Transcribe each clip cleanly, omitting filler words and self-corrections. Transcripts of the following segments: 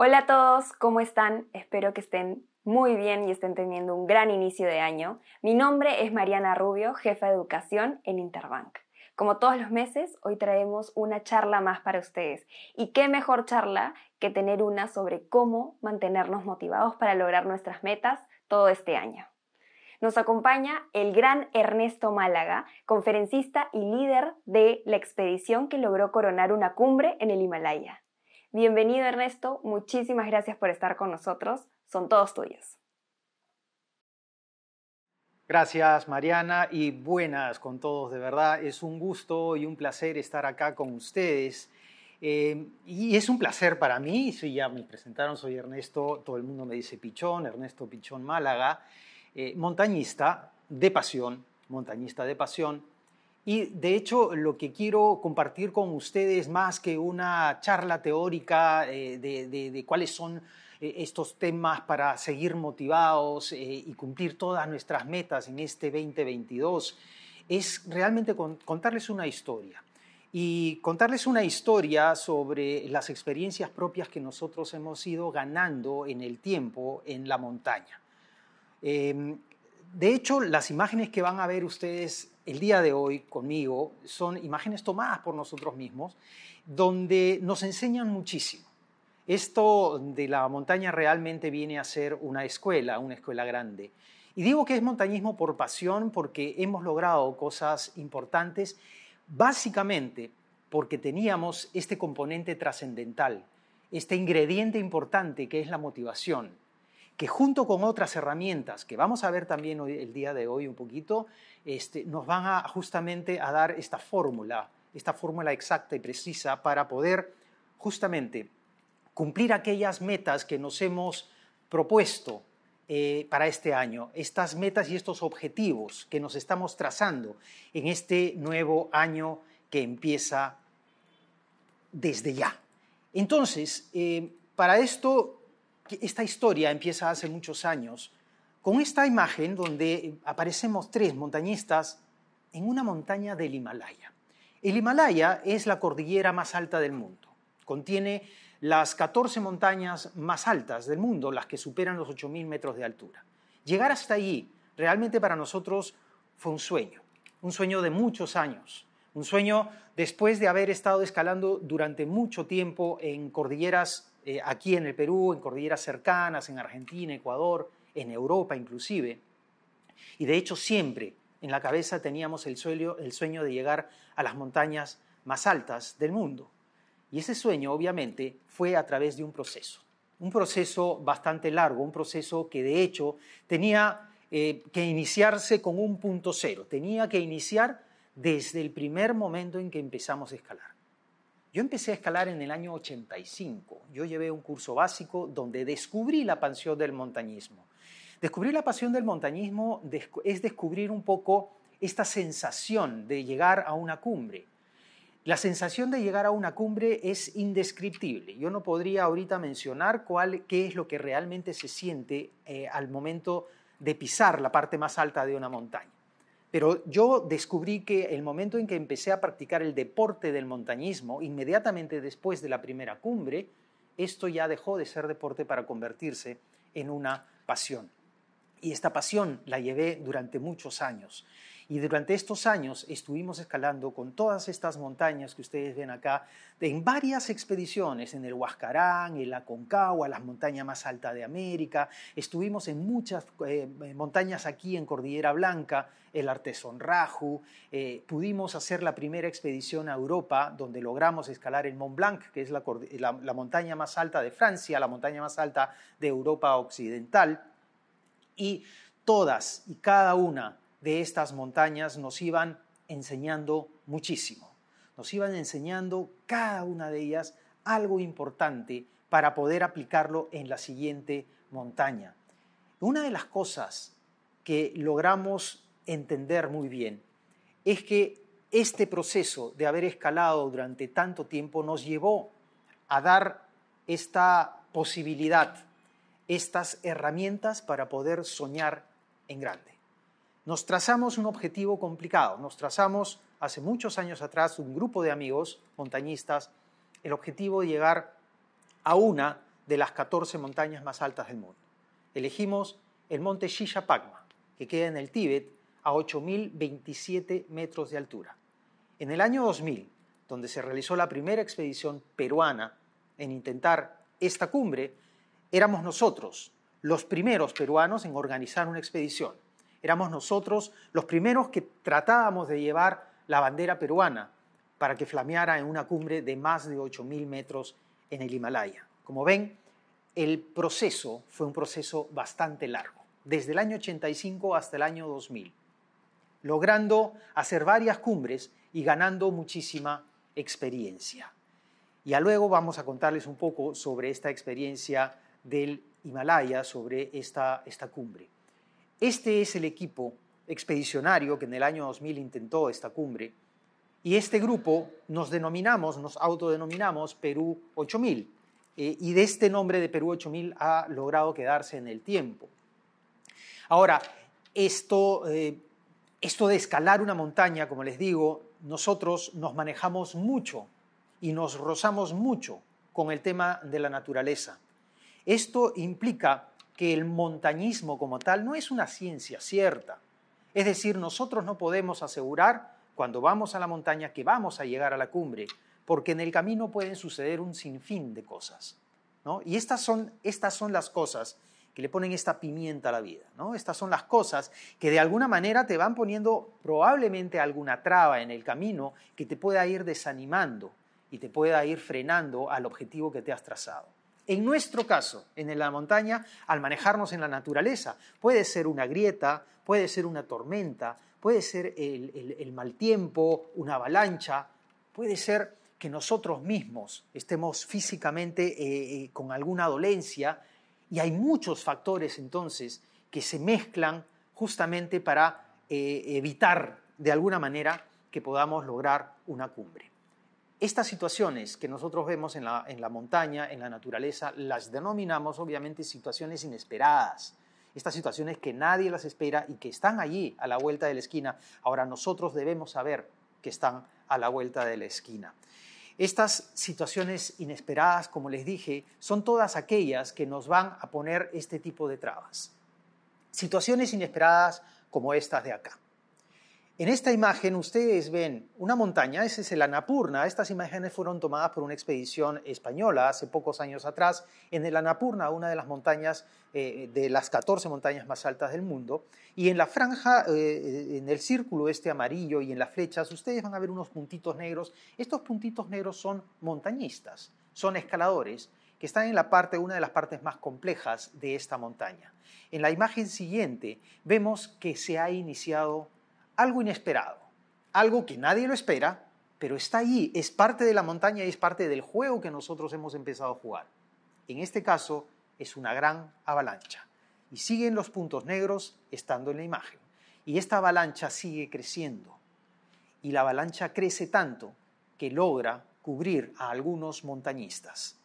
Hola a todos, ¿cómo están? Espero que estén muy bien y estén teniendo un gran inicio de año. Mi nombre es Mariana Rubio, jefa de educación en Interbank. Como todos los meses, hoy traemos una charla más para ustedes. Y qué mejor charla que tener una sobre cómo mantenernos motivados para lograr nuestras metas todo este año. Nos acompaña el gran Ernesto Málaga, conferencista y líder de la expedición que logró coronar una cumbre en el Himalaya. Bienvenido, Ernesto, muchísimas gracias por estar con nosotros, son todos tuyos. Gracias, Mariana, y buenas con todos, de verdad. Es un gusto y un placer estar acá con ustedes. Y es un placer para mí, sí, ya me presentaron, soy Ernesto, todo el mundo me dice Pichón, Ernesto Pichón Málaga, montañista de pasión, Y de hecho lo que quiero compartir con ustedes más que una charla teórica de cuáles son estos temas para seguir motivados y cumplir todas nuestras metas en este 2022, es realmente contarles una historia. Y contarles una historia sobre las experiencias propias que nosotros hemos ido ganando en el tiempo en la montaña. De hecho, las imágenes que van a ver ustedes el día de hoy conmigo son imágenes tomadas por nosotros mismos, donde nos enseñan muchísimo. Esto de la montaña realmente viene a ser una escuela grande. Y digo que es montañismo por pasión porque hemos logrado cosas importantes, básicamente porque teníamos este componente trascendental, este ingrediente importante que es la motivación, que junto con otras herramientas que vamos a ver también hoy, el día de hoy un poquito, nos van justamente a dar esta fórmula exacta y precisa para poder justamente cumplir aquellas metas que nos hemos propuesto para este año, estas metas y estos objetivos que nos estamos trazando en este nuevo año que empieza desde ya. Entonces, para esto, esta historia empieza hace muchos años con esta imagen donde aparecemos tres montañistas en una montaña del Himalaya. El Himalaya es la cordillera más alta del mundo. Contiene las 14 montañas más altas del mundo, las que superan los 8.000 metros de altura. Llegar hasta allí realmente para nosotros fue un sueño de muchos años, un sueño después de haber estado escalando durante mucho tiempo en cordilleras aquí en el Perú, en cordilleras cercanas, en Argentina, Ecuador, en Europa inclusive. Y de hecho siempre en la cabeza teníamos el sueño de llegar a las montañas más altas del mundo. Y ese sueño obviamente fue a través de un proceso bastante largo, un proceso que de hecho tenía que iniciarse con un punto cero, tenía que iniciar desde el primer momento en que empezamos a escalar. Yo empecé a escalar en el año 85. Yo llevé un curso básico donde descubrí la pasión del montañismo. Descubrir la pasión del montañismo es descubrir un poco esta sensación de llegar a una cumbre. La sensación de llegar a una cumbre es indescriptible. Yo no podría ahorita mencionar qué es lo que realmente se siente al momento de pisar la parte más alta de una montaña. Pero yo descubrí que el momento en que empecé a practicar el deporte del montañismo, inmediatamente después de la primera cumbre, esto ya dejó de ser deporte para convertirse en una pasión. Y esta pasión la llevé durante muchos años. Y durante estos años estuvimos escalando con todas estas montañas que ustedes ven acá, en varias expediciones, en el Huascarán, en la Aconcagua, las montañas más altas de América. Estuvimos en muchas montañas aquí en Cordillera Blanca, el Artesonraju. Pudimos hacer la primera expedición a Europa, donde logramos escalar el Mont Blanc, que es la montaña más alta de Francia, la montaña más alta de Europa Occidental. Y todas y cada una de estas montañas nos iban enseñando muchísimo. Nos iban enseñando cada una de ellas algo importante para poder aplicarlo en la siguiente montaña. Una de las cosas que logramos entender muy bien es que este proceso de haber escalado durante tanto tiempo nos llevó a dar esta posibilidad, estas herramientas para poder soñar en grande. Nos trazamos un objetivo complicado, nos trazamos hace muchos años atrás un grupo de amigos montañistas el objetivo de llegar a una de las 14 montañas más altas del mundo. Elegimos el monte Shishapangma, que queda en el Tíbet a 8.027 metros de altura. En el año 2000, donde se realizó la primera expedición peruana en intentar esta cumbre, éramos nosotros los primeros peruanos en organizar una expedición. Éramos nosotros los primeros que tratábamos de llevar la bandera peruana para que flameara en una cumbre de más de 8.000 metros en el Himalaya. Como ven, el proceso fue un proceso bastante largo, desde el año 85 hasta el año 2000, logrando hacer varias cumbres y ganando muchísima experiencia. Ya luego vamos a contarles un poco sobre esta experiencia del Himalaya, sobre esta cumbre. Este es el equipo expedicionario que en el año 2000 intentó esta cumbre, y este grupo nos autodenominamos Perú 8000, y de este nombre de Perú 8000 ha logrado quedarse en el tiempo. Ahora, esto de escalar una montaña, como les digo, nosotros nos manejamos mucho y nos rozamos mucho con el tema de la naturaleza. Esto implica que el montañismo como tal no es una ciencia cierta. Es decir, nosotros no podemos asegurar cuando vamos a la montaña que vamos a llegar a la cumbre, porque en el camino pueden suceder un sinfín de cosas, ¿no? Y estas son las cosas que le ponen esta pimienta a la vida, ¿no? Estas son las cosas que de alguna manera te van poniendo probablemente alguna traba en el camino que te pueda ir desanimando y te pueda ir frenando al objetivo que te has trazado. En nuestro caso, en la montaña, al manejarnos en la naturaleza, puede ser una grieta, puede ser una tormenta, puede ser el mal tiempo, una avalancha, puede ser que nosotros mismos estemos físicamente con alguna dolencia, y hay muchos factores entonces que se mezclan justamente para evitar de alguna manera que podamos lograr una cumbre. Estas situaciones que nosotros vemos en la montaña, en la naturaleza, las denominamos obviamente situaciones inesperadas. Estas situaciones que nadie las espera y que están allí a la vuelta de la esquina. Ahora nosotros debemos saber que están a la vuelta de la esquina. Estas situaciones inesperadas, como les dije, son todas aquellas que nos van a poner este tipo de trabas. Situaciones inesperadas como estas de acá. En esta imagen ustedes ven una montaña, ese es el Annapurna. Estas imágenes fueron tomadas por una expedición española hace pocos años atrás en el Annapurna, una de las montañas, de las 14 montañas más altas del mundo. Y en la franja, en el círculo este amarillo y en las flechas, ustedes van a ver unos puntitos negros. Estos puntitos negros son montañistas, son escaladores que están en una de las partes más complejas de esta montaña. En la imagen siguiente vemos que se ha iniciado algo inesperado, algo que nadie lo espera, pero está allí, es parte de la montaña y es parte del juego que nosotros hemos empezado a jugar. En este caso es una gran avalancha y siguen los puntos negros estando en la imagen. Y esta avalancha sigue creciendo y la avalancha crece tanto que logra cubrir a algunos montañistas.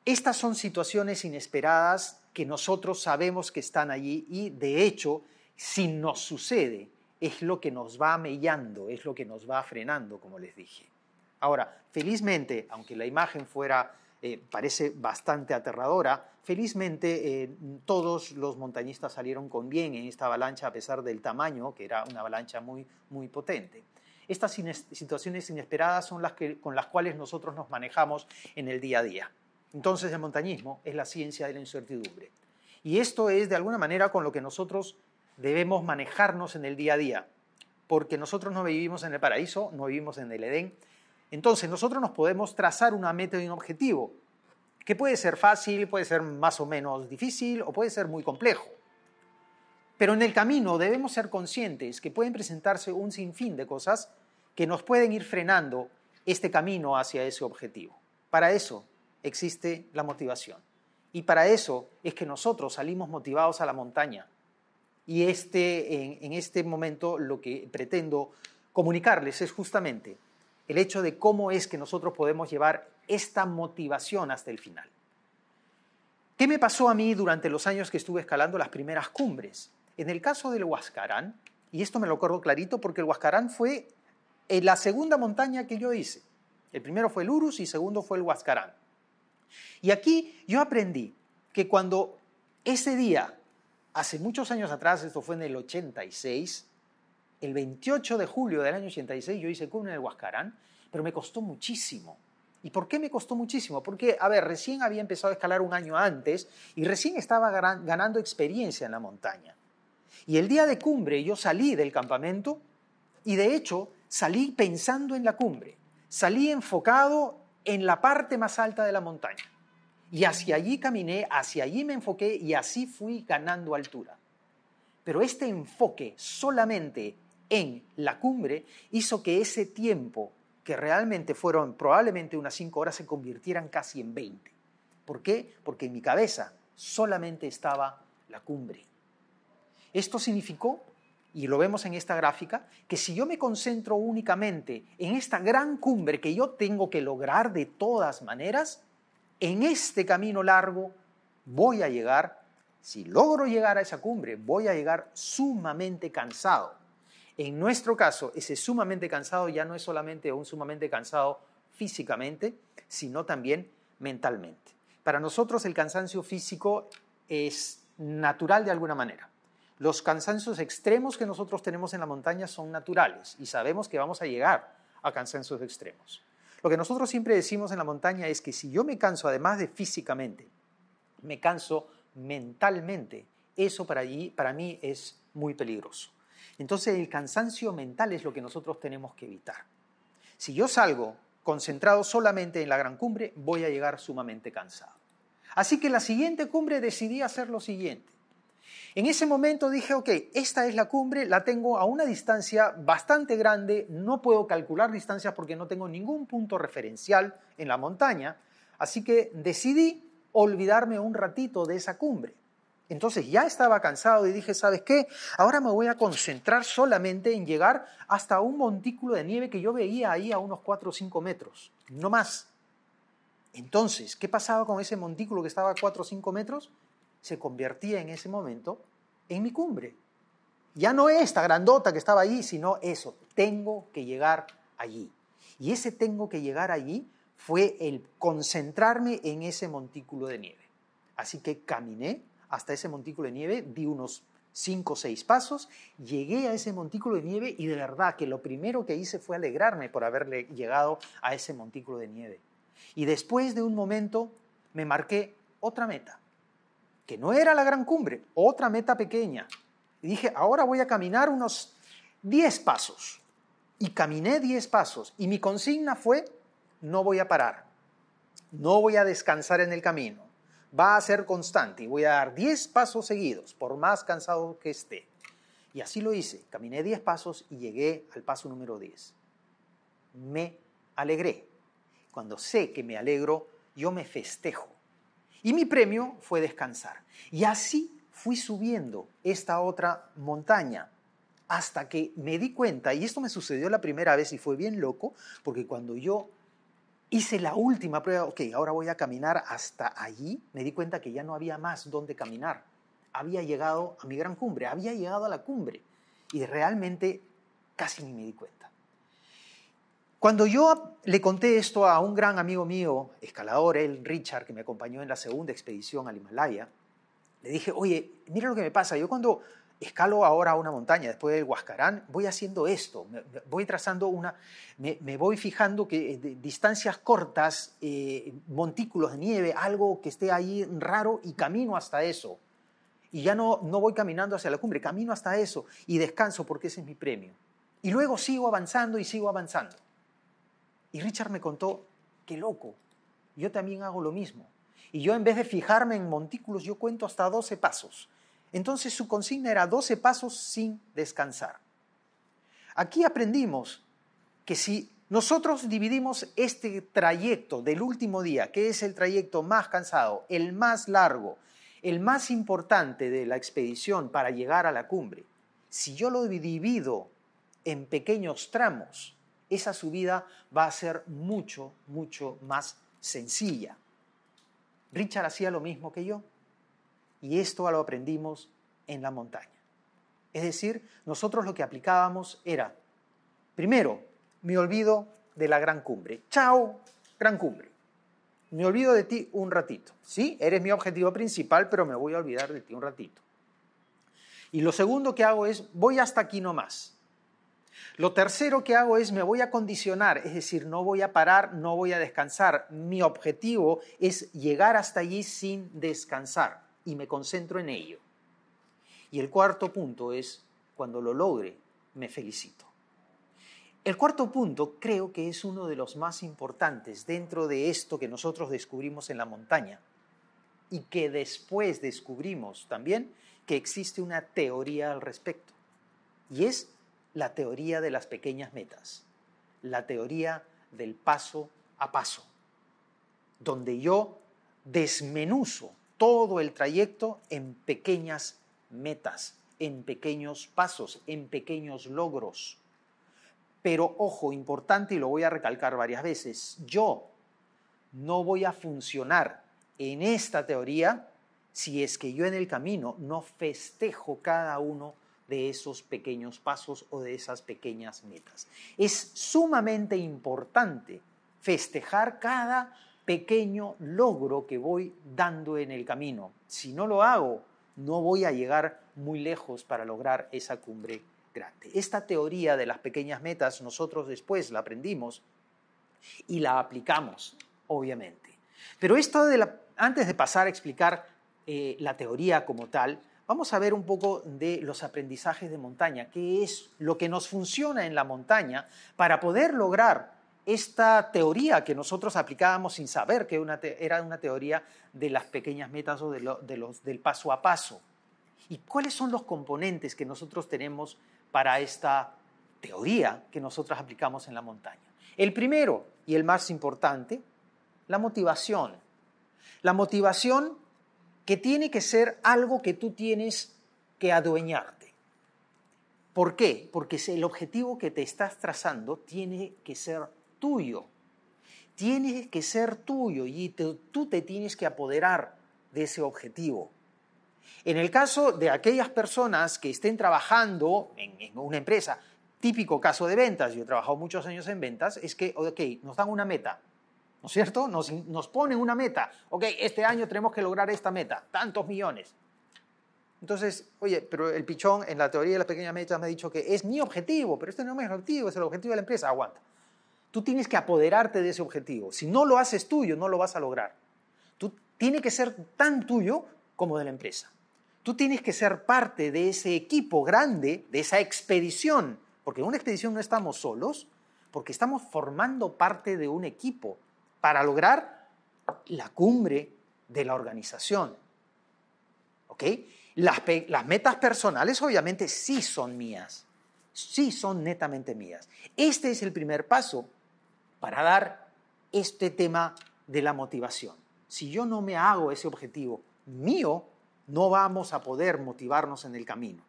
Estas son situaciones inesperadas que nosotros sabemos que están allí y de hecho, si nos sucede, es lo que nos va mellando, es lo que nos va frenando, como les dije. Ahora, felizmente, aunque la imagen parece bastante aterradora, felizmente todos los montañistas salieron con bien en esta avalancha a pesar del tamaño, que era una avalancha muy, muy potente. Estas situaciones inesperadas son con las cuales nosotros nos manejamos en el día a día. Entonces, el montañismo es la ciencia de la incertidumbre. Y esto es, de alguna manera, con lo que nosotros debemos manejarnos en el día a día, porque nosotros no vivimos en el paraíso, no vivimos en el Edén. Entonces nosotros nos podemos trazar una meta y un objetivo, que puede ser fácil, puede ser más o menos difícil o puede ser muy complejo. Pero en el camino debemos ser conscientes que pueden presentarse un sinfín de cosas que nos pueden ir frenando este camino hacia ese objetivo. Para eso existe la motivación. Y para eso es que nosotros salimos motivados a la montaña. Y en este momento lo que pretendo comunicarles es justamente el hecho de cómo es que nosotros podemos llevar esta motivación hasta el final. ¿Qué me pasó a mí durante los años que estuve escalando las primeras cumbres? En el caso del Huascarán, y esto me lo acuerdo clarito porque el Huascarán fue la segunda montaña que yo hice. El primero fue el Urus y el segundo fue el Huascarán. Y aquí yo aprendí que cuando ese día, hace muchos años atrás, esto fue en el 86, el 28 de julio del año 86, yo hice cumbre en el Huascarán, pero me costó muchísimo. ¿Y por qué me costó muchísimo? Porque, a ver, recién había empezado a escalar un año antes y recién estaba ganando experiencia en la montaña. Y el día de cumbre yo salí del campamento y de hecho salí pensando en la cumbre. Salí enfocado en la parte más alta de la montaña. Y hacia allí caminé, hacia allí me enfoqué y así fui ganando altura. Pero este enfoque solamente en la cumbre hizo que ese tiempo, que realmente fueron probablemente unas 5 horas, se convirtieran casi en 20. ¿Por qué? Porque en mi cabeza solamente estaba la cumbre. Esto significó, y lo vemos en esta gráfica, que si yo me concentro únicamente en esta gran cumbre que yo tengo que lograr de todas maneras, en este camino largo voy a llegar, si logro llegar a esa cumbre, voy a llegar sumamente cansado. En nuestro caso, ese sumamente cansado ya no es solamente un sumamente cansado físicamente, sino también mentalmente. Para nosotros el cansancio físico es natural de alguna manera. Los cansancios extremos que nosotros tenemos en la montaña son naturales y sabemos que vamos a llegar a cansancios extremos. Lo que nosotros siempre decimos en la montaña es que si yo me canso, además de físicamente, me canso mentalmente, eso para mí es muy peligroso. Entonces el cansancio mental es lo que nosotros tenemos que evitar. Si yo salgo concentrado solamente en la gran cumbre, voy a llegar sumamente cansado. Así que en la siguiente cumbre decidí hacer lo siguiente. En ese momento dije, ok, esta es la cumbre, la tengo a una distancia bastante grande, no puedo calcular distancias porque no tengo ningún punto referencial en la montaña, así que decidí olvidarme un ratito de esa cumbre. Entonces ya estaba cansado y dije, ¿sabes qué? Ahora me voy a concentrar solamente en llegar hasta un montículo de nieve que yo veía ahí a unos 4 o 5 metros, no más. Entonces, ¿qué pasaba con ese montículo que estaba a 4 o 5 metros? Se convertía en ese momento en mi cumbre. Ya no esta grandota que estaba allí, sino eso, tengo que llegar allí. Y ese tengo que llegar allí fue el concentrarme en ese montículo de nieve. Así que caminé hasta ese montículo de nieve, di unos 5 o 6 pasos, llegué a ese montículo de nieve y de verdad que lo primero que hice fue alegrarme por haberle llegado a ese montículo de nieve. Y después de un momento me marqué otra meta, que no era la gran cumbre, otra meta pequeña. Y dije, ahora voy a caminar unos 10 pasos. Y caminé 10 pasos. Y mi consigna fue, no voy a parar. No voy a descansar en el camino. Va a ser constante y voy a dar 10 pasos seguidos, por más cansado que esté. Y así lo hice. Caminé 10 pasos y llegué al paso número 10. Me alegré. Cuando sé que me alegro, yo me festejo. Y mi premio fue descansar. Y así fui subiendo esta otra montaña hasta que me di cuenta, y esto me sucedió la primera vez y fue bien loco, porque cuando yo hice la última prueba, ok, ahora voy a caminar hasta allí, me di cuenta que ya no había más donde caminar. Había llegado a mi gran cumbre, había llegado a la cumbre y realmente casi ni me di cuenta. Cuando yo le conté esto a un gran amigo mío, escalador, Richard, que me acompañó en la segunda expedición al Himalaya, le dije, oye, mira lo que me pasa, yo cuando escalo ahora una montaña, después del Huascarán, voy haciendo esto, voy trazando me voy fijando que distancias cortas, montículos de nieve, algo que esté ahí raro y camino hasta eso. Y ya no voy caminando hacia la cumbre, camino hasta eso y descanso porque ese es mi premio. Y luego sigo avanzando y sigo avanzando. Y Richard me contó, qué loco, yo también hago lo mismo. Y yo en vez de fijarme en montículos, yo cuento hasta 12 pasos. Entonces su consigna era 12 pasos sin descansar. Aquí aprendimos que si nosotros dividimos este trayecto del último día, que es el trayecto más cansado, el más largo, el más importante de la expedición para llegar a la cumbre, si yo lo divido en pequeños tramos, esa subida va a ser mucho, mucho más sencilla. Richard hacía lo mismo que yo y esto lo aprendimos en la montaña. Es decir, nosotros lo que aplicábamos era, primero, me olvido de la gran cumbre. ¡Chao, gran cumbre! Me olvido de ti un ratito. Sí, eres mi objetivo principal, pero me voy a olvidar de ti un ratito. Y lo segundo que hago es, voy hasta aquí nomás. Lo tercero que hago es, me voy a condicionar, es decir, no voy a parar, no voy a descansar. Mi objetivo es llegar hasta allí sin descansar y me concentro en ello. Y el cuarto punto es, cuando lo logre, me felicito. El cuarto punto creo que es uno de los más importantes dentro de esto que nosotros descubrimos en la montaña y que después descubrimos también que existe una teoría al respecto. Y es la teoría de las pequeñas metas, la teoría del paso a paso, donde yo desmenuzo todo el trayecto en pequeñas metas, en pequeños pasos, en pequeños logros. Pero, ojo, importante, y lo voy a recalcar varias veces, yo no voy a funcionar en esta teoría si es que yo en el camino no festejo cada uno de esos pequeños pasos o de esas pequeñas metas. Es sumamente importante festejar cada pequeño logro que voy dando en el camino. Si no lo hago, no voy a llegar muy lejos para lograr esa cumbre grande. Esta teoría de las pequeñas metas nosotros después la aprendimos y la aplicamos, obviamente. Pero antes de pasar a explicar la teoría como tal, vamos a ver un poco de los aprendizajes de montaña, qué es lo que nos funciona en la montaña para poder lograr esta teoría que nosotros aplicábamos sin saber que era una teoría de las pequeñas metas o del paso a paso. ¿Y cuáles son los componentes que nosotros tenemos para esta teoría que nosotros aplicamos en la montaña? El primero y el más importante, la motivación. La motivación que tiene que ser algo que tú tienes que adueñarte. ¿Por qué? Porque el objetivo que te estás trazando tiene que ser tuyo. Tiene que ser tuyo y tú te tienes que apoderar de ese objetivo. En el caso de aquellas personas que estén trabajando en una empresa, típico caso de ventas, yo he trabajado muchos años en ventas, es que, nos dan una meta, ¿no es cierto? Nos ponen una meta. Este año tenemos que lograr esta meta, tantos millones. Entonces, pero el pichón en la teoría de las pequeñas metas me ha dicho que es mi objetivo, pero este no es mi objetivo, es el objetivo de la empresa. Aguanta. Tú tienes que apoderarte de ese objetivo. Si no lo haces tuyo, no lo vas a lograr. Tiene que ser tan tuyo como de la empresa. Tú tienes que ser parte de ese equipo grande, de esa expedición, porque en una expedición no estamos solos, porque estamos formando parte de un equipo para lograr la cumbre de la organización. ¿Ok? Las metas personales obviamente sí son mías, sí son netamente mías. Este es el primer paso para dar este tema de la motivación. Si yo no me hago ese objetivo mío, no vamos a poder motivarnos en el camino.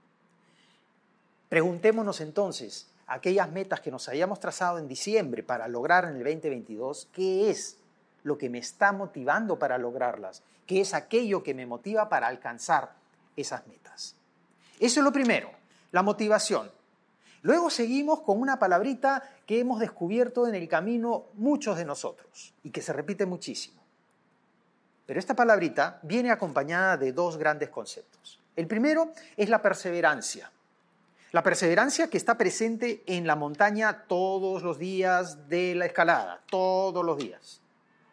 Preguntémonos entonces, aquellas metas que nos hayamos trazado en diciembre para lograr en el 2022, ¿qué es lo que me está motivando para lograrlas? ¿Qué es aquello que me motiva para alcanzar esas metas? Eso es lo primero, la motivación. Luego seguimos con una palabrita que hemos descubierto en el camino muchos de nosotros y que se repite muchísimo. Pero esta palabrita viene acompañada de dos grandes conceptos. El primero es la perseverancia. La perseverancia que está presente en la montaña todos los días de la escalada, todos los días.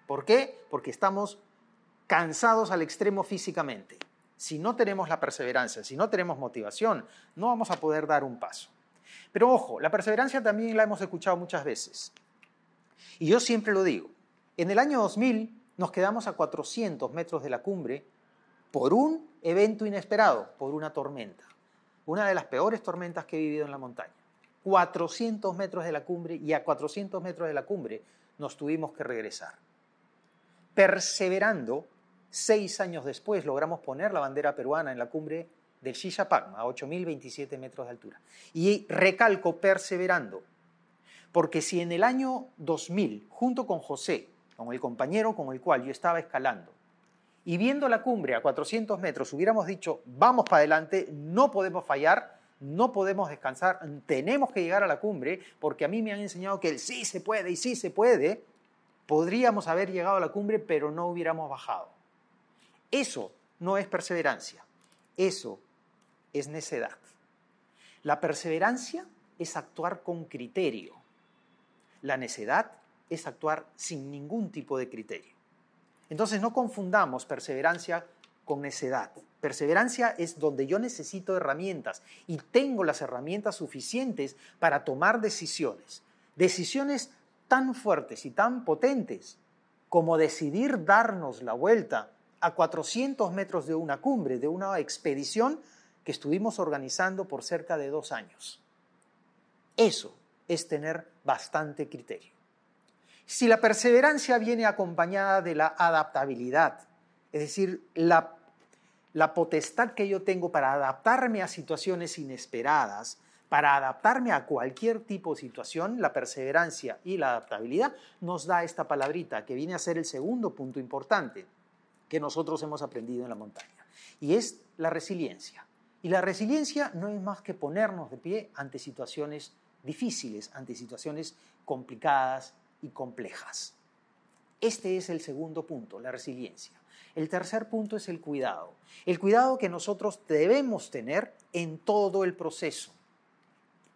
¿Por qué? Porque estamos cansados al extremo físicamente. Si no tenemos la perseverancia, si no tenemos motivación, no vamos a poder dar un paso. Pero ojo, la perseverancia también la hemos escuchado muchas veces. Y yo siempre lo digo, en el año 2000 nos quedamos a 400 metros de la cumbre por un evento inesperado, por una tormenta. Una de las peores tormentas que he vivido en la montaña. 400 metros de la cumbre y a 400 metros de la cumbre nos tuvimos que regresar. Perseverando, 6 años después logramos poner la bandera peruana en la cumbre del Xixapacma, a 8.027 metros de altura. Y recalco perseverando, porque si en el año 2000, junto con José, con el compañero con el cual yo estaba escalando, y viendo la cumbre a 400 metros hubiéramos dicho, vamos para adelante, no podemos fallar, no podemos descansar, tenemos que llegar a la cumbre, porque a mí me han enseñado que el sí se puede y sí se puede, Podríamos haber llegado a la cumbre, pero no hubiéramos bajado. Eso no es perseverancia, eso es necedad. La perseverancia es actuar con criterio. La necedad es actuar sin ningún tipo de criterio. Entonces no confundamos perseverancia con necedad. Perseverancia es donde yo necesito herramientas y tengo las herramientas suficientes para tomar decisiones. Decisiones tan fuertes y tan potentes como decidir darnos la vuelta a 400 metros de una cumbre, de una expedición que estuvimos organizando por cerca de 2 años. Eso es tener bastante criterio. Si la perseverancia viene acompañada de la adaptabilidad, es decir, la potestad que yo tengo para adaptarme a situaciones inesperadas, para adaptarme a cualquier tipo de situación, la perseverancia y la adaptabilidad nos da esta palabrita que viene a ser el segundo punto importante que nosotros hemos aprendido en la montaña, y es la resiliencia. Y la resiliencia no es más que ponernos de pie ante situaciones difíciles, ante situaciones complicadas y complejas. Este es el segundo punto, la resiliencia. El tercer punto es el cuidado que nosotros debemos tener en todo el proceso.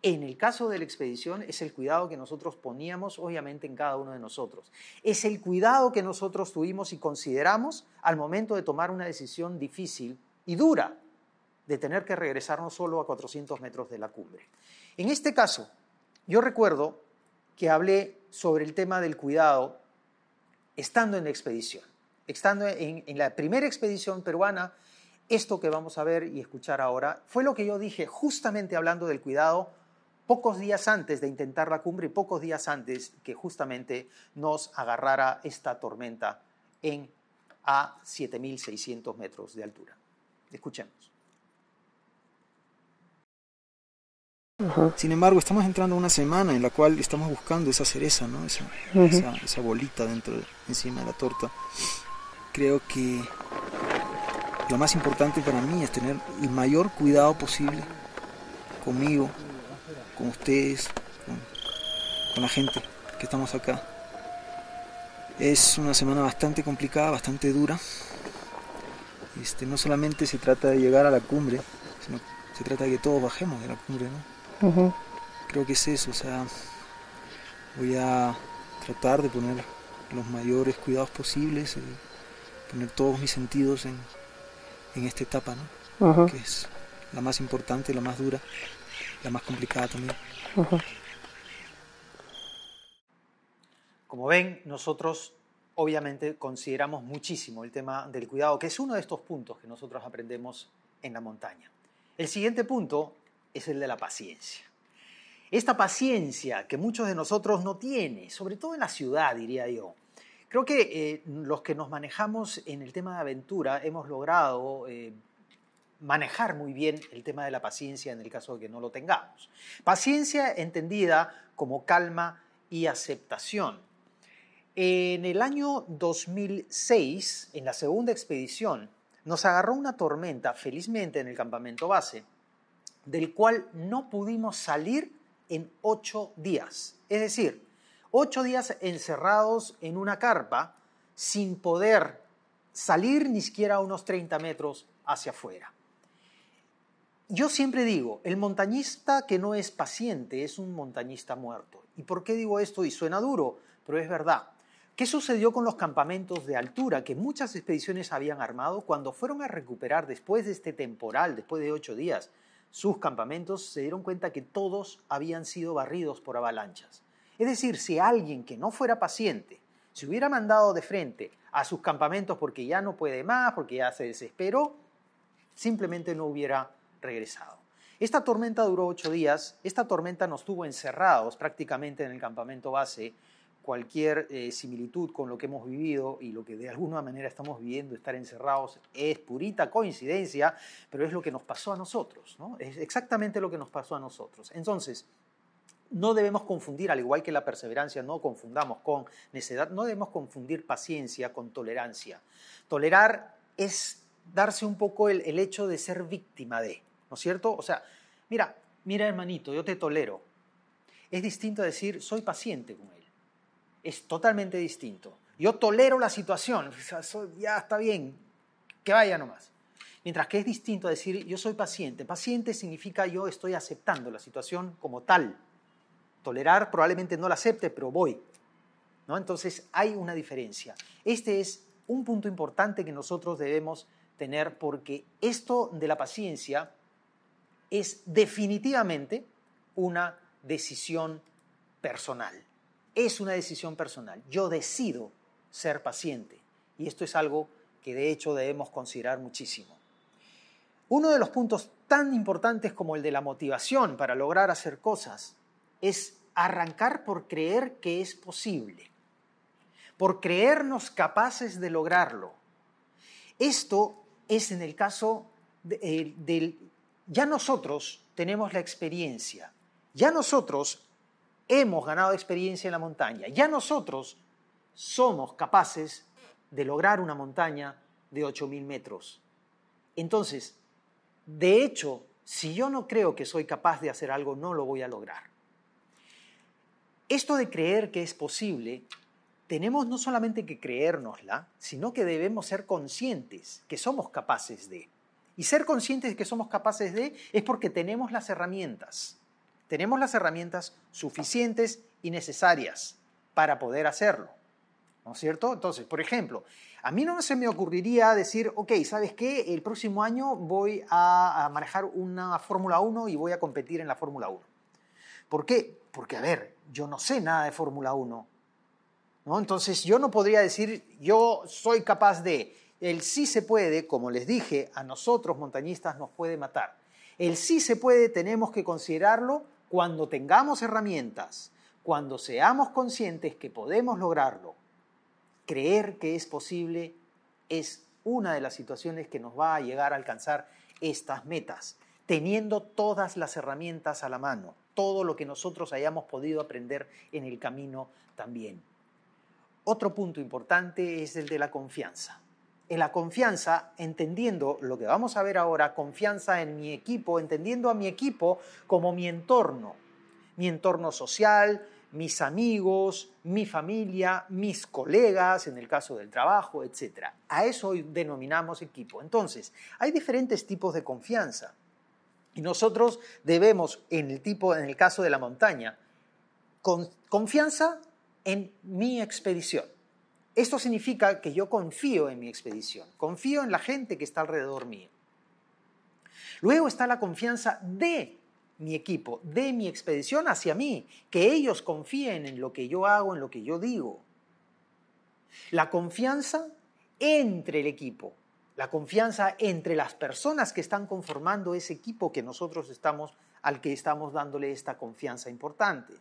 En el caso de la expedición es el cuidado que nosotros poníamos obviamente en cada uno de nosotros. Es el cuidado que nosotros tuvimos y consideramos al momento de tomar una decisión difícil y dura de tener que regresarnos solo a 400 metros de la cumbre. En este caso, yo recuerdo que hablé sobre el tema del cuidado estando en la expedición. Estando en la primera expedición peruana, esto que vamos a ver y escuchar ahora fue lo que yo dije justamente hablando del cuidado pocos días antes de intentar la cumbre y pocos días antes que justamente nos agarrara esta tormenta a 7.600 metros de altura. Escuchemos. Sin embargo, estamos entrando a una semana en la cual estamos buscando esa cereza, ¿no? Esa bolita encima de la torta. Creo que lo más importante para mí es tener el mayor cuidado posible conmigo, con ustedes, con la gente que estamos acá. Es una semana bastante complicada, bastante dura. No solamente se trata de llegar a la cumbre, sino se trata de que todos bajemos de la cumbre, ¿no? Creo que es eso, o sea, voy a tratar de poner los mayores cuidados posibles, poner todos mis sentidos en esta etapa, ¿no? Que es la más importante, la más dura, la más complicada también. Como ven, nosotros obviamente consideramos muchísimo el tema del cuidado, que es uno de estos puntos que nosotros aprendemos en la montaña. El siguiente punto es el de la paciencia. Esta paciencia que muchos de nosotros no tienen, sobre todo en la ciudad, diría yo. Creo que los que nos manejamos en el tema de aventura hemos logrado manejar muy bien el tema de la paciencia en el caso de que no lo tengamos. Paciencia entendida como calma y aceptación. En el año 2006, en la segunda expedición, nos agarró una tormenta, felizmente en el campamento base, del cual no pudimos salir en 8 días. Es decir, 8 días encerrados en una carpa sin poder salir ni siquiera a unos 30 metros hacia afuera. Yo siempre digo, el montañista que no es paciente es un montañista muerto. ¿Y por qué digo esto? Y suena duro, pero es verdad. ¿Qué sucedió con los campamentos de altura que muchas expediciones habían armado cuando fueron a recuperar después de este temporal, después de 8 días? Sus campamentos, se dieron cuenta que todos habían sido barridos por avalanchas. Es decir, si alguien que no fuera paciente se hubiera mandado de frente a sus campamentos porque ya no puede más, porque ya se desesperó, simplemente no hubiera regresado. Esta tormenta duró 8 días, esta tormenta nos tuvo encerrados prácticamente en el campamento base. Cualquier similitud con lo que hemos vivido y lo que de alguna manera estamos viviendo, estar encerrados, es purita coincidencia, pero es lo que nos pasó a nosotros, ¿no? Es exactamente lo que nos pasó a nosotros. Entonces, no debemos confundir, al igual que la perseverancia, no confundamos con necedad, no debemos confundir paciencia con tolerancia. Tolerar es darse un poco el hecho de ser víctima de, ¿no es cierto? O sea, mira hermanito, yo te tolero. Es distinto a decir, soy paciente con él. es totalmente distinto. Yo tolero la situación, ya está bien, que vaya nomás. Mientras que es distinto a decir, yo soy paciente. Paciente significa yo estoy aceptando la situación como tal. Tolerar probablemente no la acepte, pero voy, ¿no? Entonces hay una diferencia. Este es un punto importante que nosotros debemos tener, porque esto de la paciencia es definitivamente una decisión personal. Es una decisión personal. Yo decido ser paciente y esto es algo que de hecho debemos considerar muchísimo. Uno de los puntos tan importantes como el de la motivación para lograr hacer cosas es arrancar por creer que es posible, por creernos capaces de lograrlo. Esto es en el caso ya nosotros tenemos la experiencia, ya nosotros hemos ganado experiencia en la montaña, ya nosotros somos capaces de lograr una montaña de 8.000 metros. Entonces, de hecho, si yo no creo que soy capaz de hacer algo, no lo voy a lograr. Esto de creer que es posible, tenemos no solamente que creérnosla, sino que debemos ser conscientes que somos capaces de. Y ser conscientes de que somos capaces de es porque tenemos las herramientas. Tenemos las herramientas suficientes y necesarias para poder hacerlo, ¿no es cierto? Entonces, por ejemplo, a mí no se me ocurriría decir, ok, ¿sabes qué? El próximo año voy a manejar una Fórmula 1 y voy a competir en la Fórmula 1. ¿Por qué? Porque, a ver, yo no sé nada de Fórmula 1, ¿no? Entonces, yo no podría decir, yo soy capaz de. El sí se puede, como les dije, a nosotros montañistas nos puede matar. El sí se puede tenemos que considerarlo cuando tengamos herramientas, cuando seamos conscientes que podemos lograrlo. Creer que es posible es una de las situaciones que nos va a llegar a alcanzar estas metas, teniendo todas las herramientas a la mano, todo lo que nosotros hayamos podido aprender en el camino también. Otro punto importante es el de la confianza. En la confianza, entendiendo lo que vamos a ver ahora, confianza en mi equipo, entendiendo a mi equipo como mi entorno social, mis amigos, mi familia, mis colegas, en el caso del trabajo, etc. A eso denominamos equipo. Entonces, hay diferentes tipos de confianza. Y nosotros debemos, en el caso de la montaña, confianza en mi expedición. Esto significa que yo confío en mi expedición, confío en la gente que está alrededor mío. Luego está la confianza de mi equipo, de mi expedición hacia mí, que ellos confíen en lo que yo hago, en lo que yo digo. La confianza entre el equipo, la confianza entre las personas que están conformando ese equipo al que estamos dándole esta confianza importante.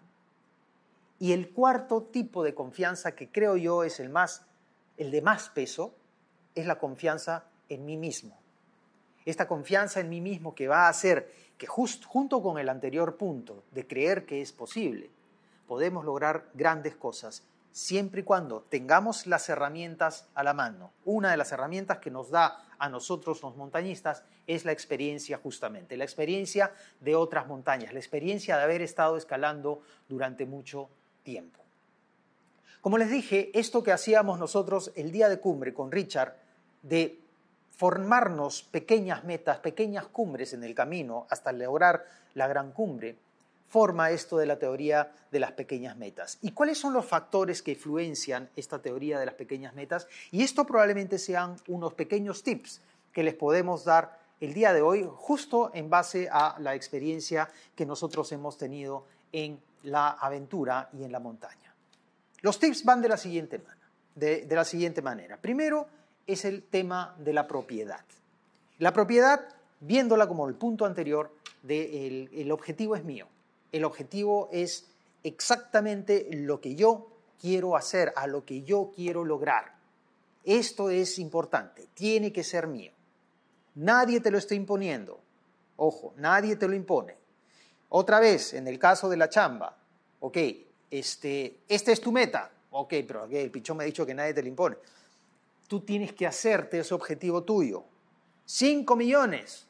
Y el cuarto tipo de confianza que creo yo es el de más peso, es la confianza en mí mismo. Esta confianza en mí mismo que va a hacer que junto con el anterior punto de creer que es posible, podemos lograr grandes cosas siempre y cuando tengamos las herramientas a la mano. Una de las herramientas que nos da a nosotros los montañistas es la experiencia justamente, la experiencia de otras montañas, la experiencia de haber estado escalando durante mucho tiempo. Como les dije, esto que hacíamos nosotros el día de cumbre con Richard, de formarnos pequeñas metas, pequeñas cumbres en el camino hasta lograr la gran cumbre, forma esto de la teoría de las pequeñas metas. ¿Y cuáles son los factores que influencian esta teoría de las pequeñas metas? Y esto probablemente sean unos pequeños tips que les podemos dar el día de hoy, justo en base a la experiencia que nosotros hemos tenido en la aventura y en la montaña. Los tips van de la siguiente manera. Primero es el tema de la propiedad. La propiedad, viéndola como el punto anterior, el objetivo es mío. El objetivo es exactamente lo que yo quiero hacer, a lo que yo quiero lograr. Esto es importante, tiene que ser mío. Nadie te lo está imponiendo. Ojo, nadie te lo impone. Otra vez, en el caso de la chamba, ok, esta es tu meta. Ok, pero aquí el pichón me ha dicho que nadie te lo impone. Tú tienes que hacerte ese objetivo tuyo. 5 millones.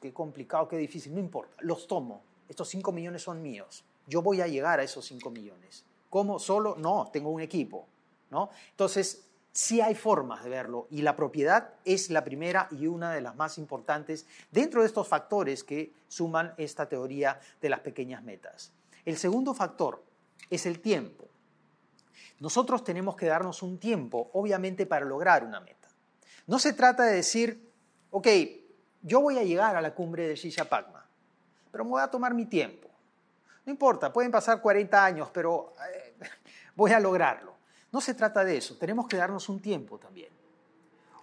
Qué complicado, qué difícil. No importa, los tomo. Estos 5 millones son míos. Yo voy a llegar a esos 5 millones. ¿Cómo? ¿Solo? No, tengo un equipo, ¿no? Entonces, sí hay formas de verlo y la propiedad es la primera y una de las más importantes dentro de estos factores que suman esta teoría de las pequeñas metas. El segundo factor es el tiempo. Nosotros tenemos que darnos un tiempo, obviamente, para lograr una meta. No se trata de decir, ok, yo voy a llegar a la cumbre del Shishapangma, pero me voy a tomar mi tiempo. No importa, pueden pasar 40 años, pero voy a lograrlo. No se trata de eso, tenemos que darnos un tiempo también.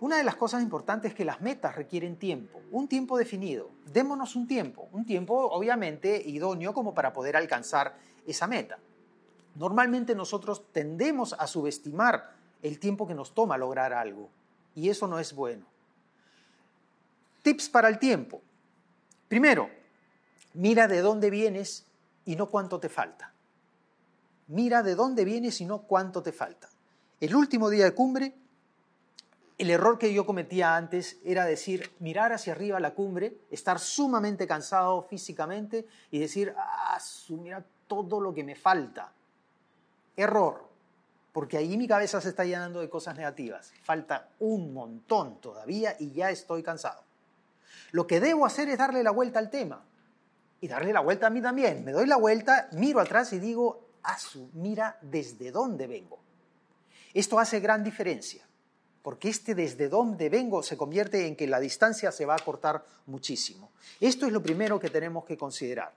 Una de las cosas importantes es que las metas requieren tiempo, un tiempo definido. Démonos un tiempo obviamente idóneo como para poder alcanzar esa meta. Normalmente nosotros tendemos a subestimar el tiempo que nos toma lograr algo y eso no es bueno. Tips para el tiempo. Primero, mira de dónde vienes y no cuánto te falta. Mira de dónde vienes y no cuánto te falta. El último día de cumbre, el error que yo cometía antes era decir, mirar hacia arriba a la cumbre, estar sumamente cansado físicamente y decir, mira todo lo que me falta. Error, porque ahí mi cabeza se está llenando de cosas negativas. Falta un montón todavía y ya estoy cansado. Lo que debo hacer es darle la vuelta al tema y darle la vuelta a mí también. Me doy la vuelta, miro atrás y digo, mira desde dónde vengo. Esto hace gran diferencia, porque desde dónde vengo se convierte en que la distancia se va a cortar muchísimo. Esto es lo primero que tenemos que considerar.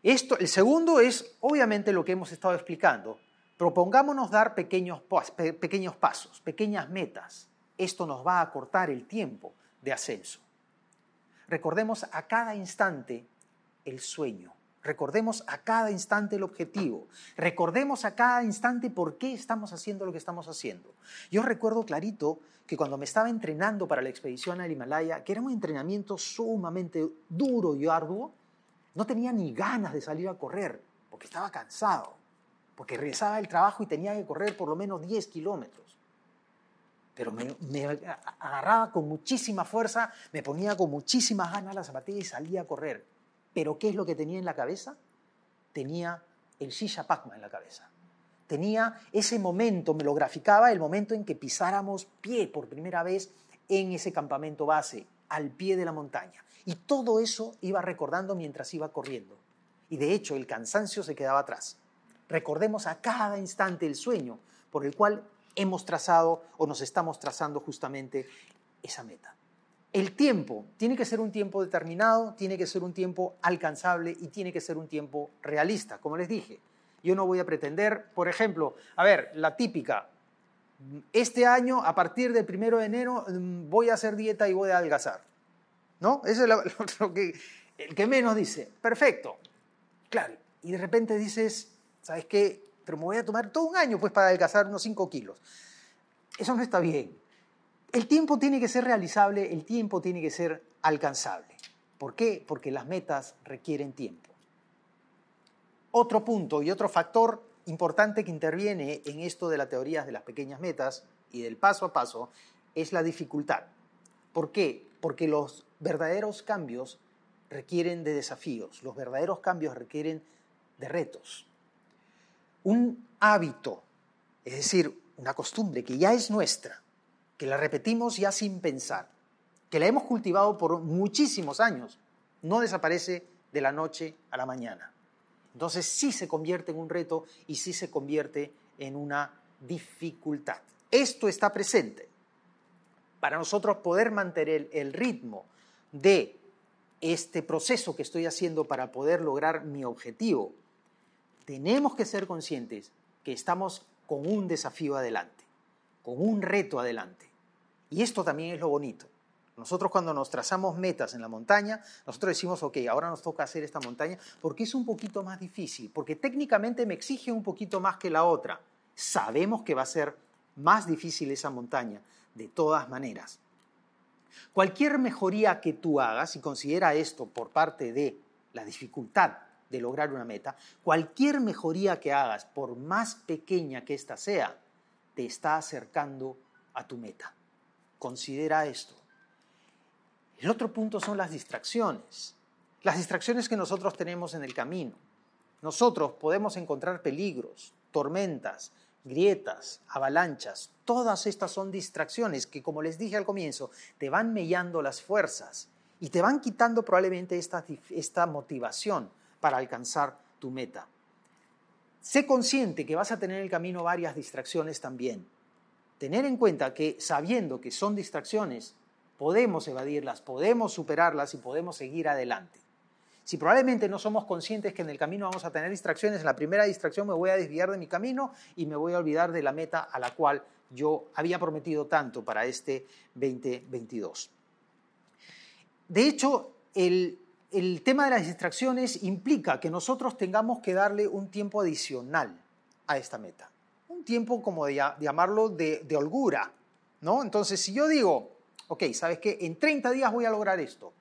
El segundo es, obviamente, lo que hemos estado explicando. Propongámonos dar pequeños pasos, pequeñas metas. Esto nos va a acortar el tiempo de ascenso. Recordemos a cada instante el sueño. Recordemos a cada instante el objetivo. Recordemos a cada instante por qué estamos haciendo lo que estamos haciendo. Yo recuerdo clarito que cuando me estaba entrenando para la expedición al Himalaya, que era un entrenamiento sumamente duro y arduo, no tenía ni ganas de salir a correr, porque estaba cansado, porque regresaba del trabajo y tenía que correr por lo menos 10 kilómetros. Pero me agarraba con muchísima fuerza, me ponía con muchísimas ganas la zapatilla y salía a correr. ¿Pero qué es lo que tenía en la cabeza? Tenía el Shishapangma en la cabeza. Tenía ese momento, me lo graficaba, el momento en que pisáramos pie por primera vez en ese campamento base, al pie de la montaña. Y todo eso iba recordando mientras iba corriendo. Y de hecho el cansancio se quedaba atrás. Recordemos a cada instante el sueño por el cual hemos trazado o nos estamos trazando justamente esa meta. El tiempo tiene que ser un tiempo determinado, tiene que ser un tiempo alcanzable y tiene que ser un tiempo realista, como les dije. Yo no voy a pretender, por ejemplo, la típica, este año, a partir del 1 de enero, voy a hacer dieta y voy a adelgazar. ¿No? Eso es el que menos dice. Perfecto. Claro. Y de repente dices, ¿sabes qué? Pero me voy a tomar todo un año pues, para adelgazar unos 5 kilos. Eso no está bien. El tiempo tiene que ser realizable, el tiempo tiene que ser alcanzable. ¿Por qué? Porque las metas requieren tiempo. Otro punto y otro factor importante que interviene en esto de las teorías de las pequeñas metas y del paso a paso es la dificultad. ¿Por qué? Porque los verdaderos cambios requieren de desafíos, los verdaderos cambios requieren de retos. Un hábito, es decir, una costumbre que ya es nuestra, que la repetimos ya sin pensar, que la hemos cultivado por muchísimos años, no desaparece de la noche a la mañana. Entonces sí se convierte en un reto y sí se convierte en una dificultad. Esto está presente. Para nosotros poder mantener el ritmo de este proceso que estoy haciendo para poder lograr mi objetivo, tenemos que ser conscientes que estamos con un desafío adelante, con un reto adelante. Y esto también es lo bonito. Nosotros cuando nos trazamos metas en la montaña, nosotros decimos, ok, ahora nos toca hacer esta montaña porque es un poquito más difícil, porque técnicamente me exige un poquito más que la otra. Sabemos que va a ser más difícil esa montaña, de todas maneras. Cualquier mejoría que tú hagas, y considera esto por parte de la dificultad de lograr una meta, cualquier mejoría que hagas, por más pequeña que ésta sea, te está acercando a tu meta. Considera esto. El otro punto son las distracciones. Las distracciones que nosotros tenemos en el camino. nosotros podemos encontrar peligros, tormentas, grietas, avalanchas. Todas estas son distracciones que, como les dije al comienzo, te van mellando las fuerzas y te van quitando probablemente esta motivación para alcanzar tu meta. Sé consciente que vas a tener en el camino varias distracciones también. Tener en cuenta que, sabiendo que son distracciones, podemos evadirlas, podemos superarlas y podemos seguir adelante. Si probablemente no somos conscientes que en el camino vamos a tener distracciones, en la primera distracción me voy a desviar de mi camino y me voy a olvidar de la meta a la cual yo había prometido tanto para este 2022. De hecho, el tema de las distracciones implica que nosotros tengamos que darle un tiempo adicional a esta meta. Un tiempo, como de llamarlo, de holgura, ¿no? Entonces, si yo digo, ok, ¿sabes qué? En 30 días voy a lograr esto.